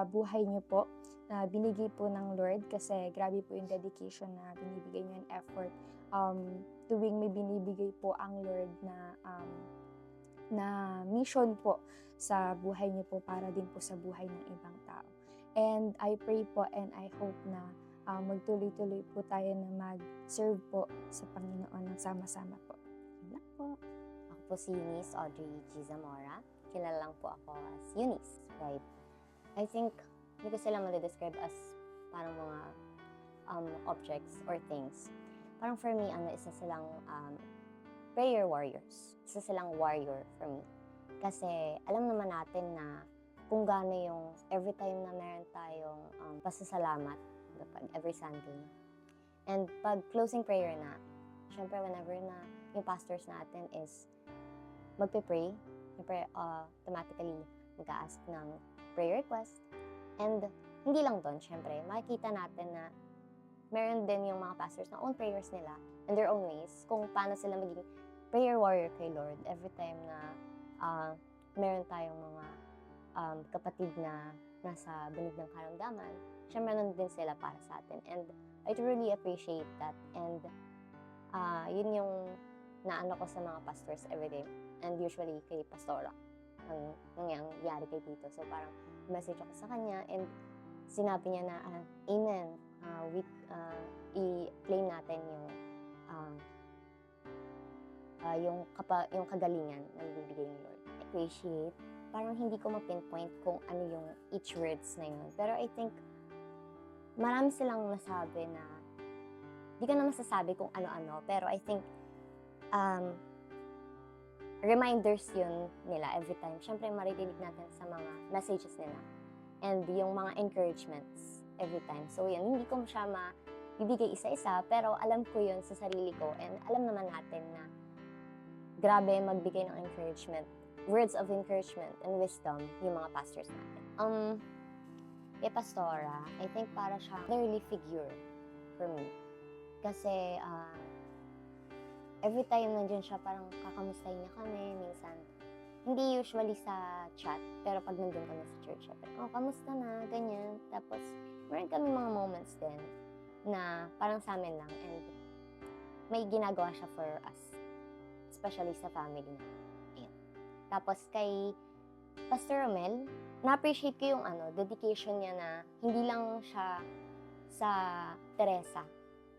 buhay niyo po na binigay po ng Lord, kasi grabe po yung dedication na binibigay niyo, yung effort. Tuwing may binibigay po ang Lord na mission po sa buhay niyo po para din po sa buhay ng ibang tao. And I pray po and I hope na magtuloy-tuloy po tayo na mag-serve po sa Panginoon ng sama-sama po. Yun lang po. Ako po si Eunice Audrey G. Zamora. Kilala lang po ako as Eunice, right? I think, hindi ko sila ma-describe as parang mga objects or things. Parang for me, isa silang prayer warriors. Isa silang warrior for me. Kasi alam naman natin na kung gaano yung every time na meron tayong pasasalamat, every Sunday. And pag closing prayer na, syempre whenever na yung pastors natin is magpe-pray, syempre automatically mag-a-ask ng prayer request. And hindi lang doon, syempre, makikita natin na meron din yung mga pastors na own prayers nila in their own ways, kung paano sila maging prayer warrior kay Lord every time na meron tayong mga kapatid na nasa banig ng karamdaman. Siyempre, nandun sila para sa atin. And I truly appreciate that. And yun yung naano ko sa mga pastors everyday. And usually kay Pastora, ang nangyayari kay Tito. So parang message ako sa kanya and sinabi niya na, Amen, i-claim natin yung kagalingan na ibibigay ni Lord. I appreciate, parang hindi ko ma-pinpoint kung ano yung each words na yun. Pero I think, marami silang nasabi na, di ko na masasabi kung ano-ano, pero I think, reminders yun nila every time. Siyempre, maririnig natin sa mga messages nila. And yung mga encouragements every time. So yun, hindi ko siya ibigay isa-isa, pero alam ko yun sa sarili ko. And alam naman natin na grabe magbigay ng encouragement, words of encouragement and wisdom yung mga pastors natin. kay Pastora, I think para siya motherly figure for me. Kasi every time nandiyan siya, parang kakamustahin niya kami. Minsan, hindi usually sa chat, pero pag nandun kami sa church, syempre, oh, kamusta na, ganyan. Tapos, meron kami mga moments din na parang sa amin lang and may ginagawa siya for us. Especially sa family na. Ayan. Tapos kay Pastor Romel, na-appreciate ko yung dedication niya na hindi lang siya sa Teresa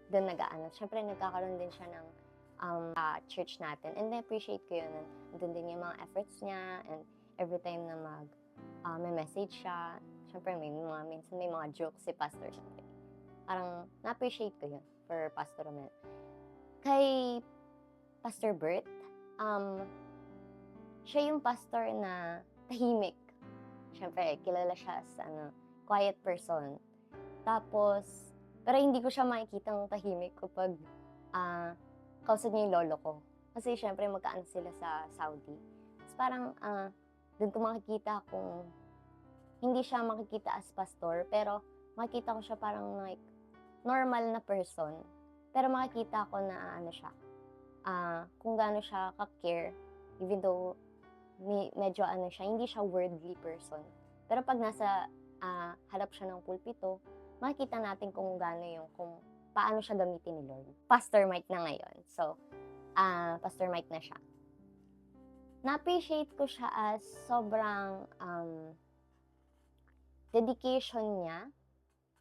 doon nag-aano. Siyempre, nagkakaroon din siya ng church natin. And na-appreciate ko yun. Doon din yung mga efforts niya and every time na may message siya, siyempre minsan may mga jokes si Pastor. Siyempre. Parang na-appreciate ko yun for Pastor Romel. Kay Pastor Bert, siya yung pastor na tahimik. Siyempre, kilala siya as quiet person. Tapos, pero hindi ko siya makikitang tahimik kapag kausap niya yung lolo ko. Kasi siyempre, magkaan sila sa Saudi. Tapos parang, doon ko makikita kung hindi siya makikita as pastor, pero makikita ko siya parang like normal na person. Pero makikita ko na siya, kung gaano siya ka-care, even though medyo siya, hindi siya worldly person. Pero pag nasa harap siya ng pulpito, makikita natin kung kung paano siya gamitin ni Lord. Pastor Mike na ngayon. So, Pastor Mike na siya. Na-appreciate ko siya as sobrang dedication niya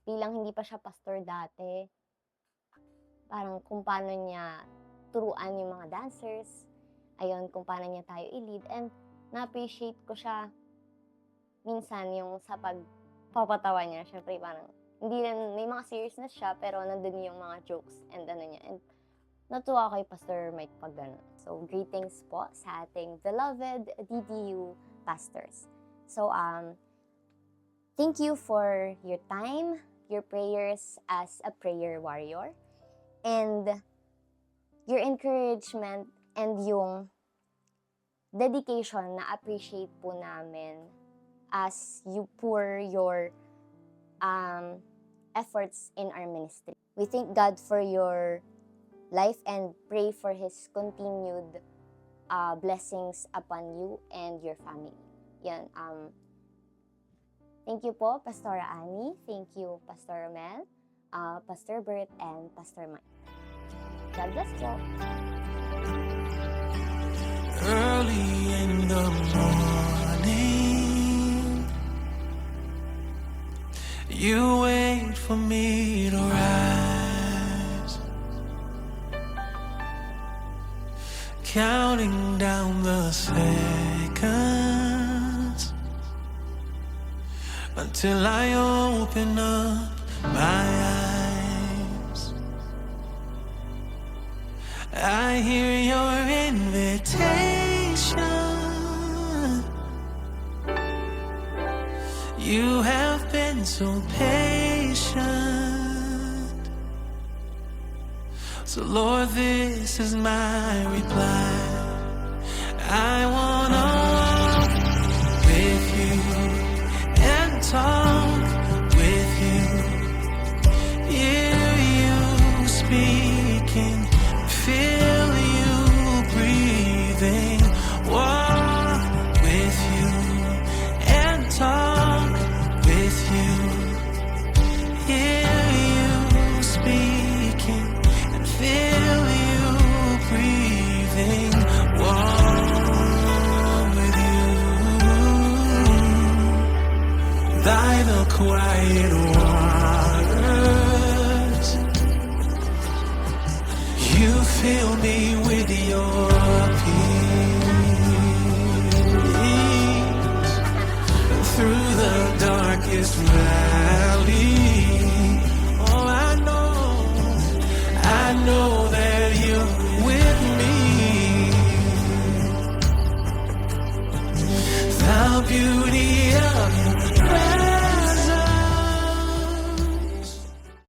bilang hindi pa siya pastor dati. Parang kung paano niya turuan yung mga dancers. Ayun, kung paano niya tayo i-lead. And na-appreciate ko siya minsan yung sa pagpapatawa niya. Siyempre, parang hindi rin, may mga seriousness siya, pero nandun yung mga jokes and niya. And natuwa kay Pastor Mike pag gano'n. So, greetings po sa ating beloved DDU pastors. So, thank you for your time, your prayers as a prayer warrior, and your encouragement and yung dedication na appreciate po namin as you pour your efforts in our ministry. We thank God for your life and pray for His continued blessings upon you and your family. Yan. Thank you po, Pastora Annie. Thank you, Pastor Romel, Pastor Bert, and Pastor Mike. God bless po. Early in the morning, you wait for me to rise, counting down the seconds until I open up my eyes. I hear your invitation. You have been so patient. So Lord, this is my reply. I wanna walk with you and talk with you. Hear you speaking, feel you breathing. Walk with you and talk with you. Hear you speaking and feel you breathing. Walk with you by the quiet waters. You fill me with your peace through the darkest valley. Oh, I know that you're with me. The beauty